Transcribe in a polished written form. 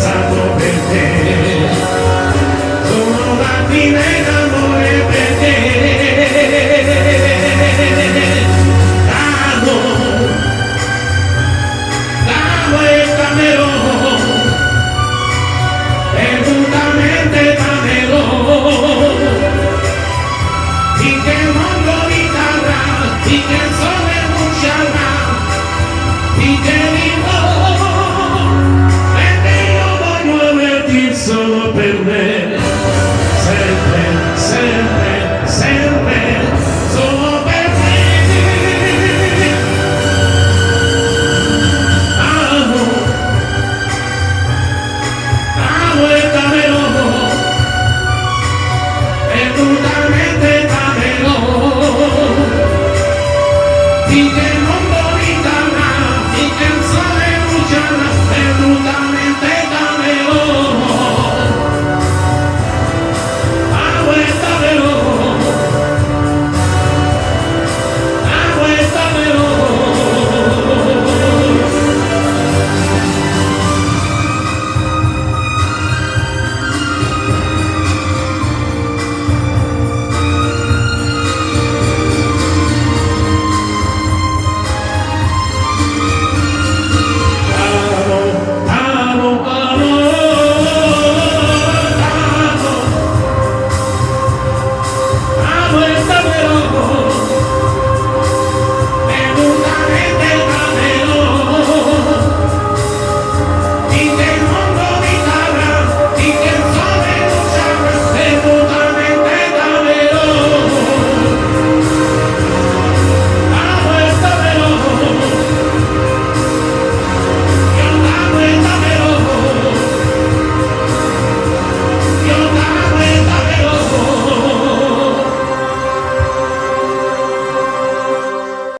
passato per te. Sono lacrime d'amore per te. L'amo e t'amerò, perdutamente t'amerò, finché il mondo ricadrà, finché il sole non sciarrà, finché vivrò, perché io voglio averti solo per me.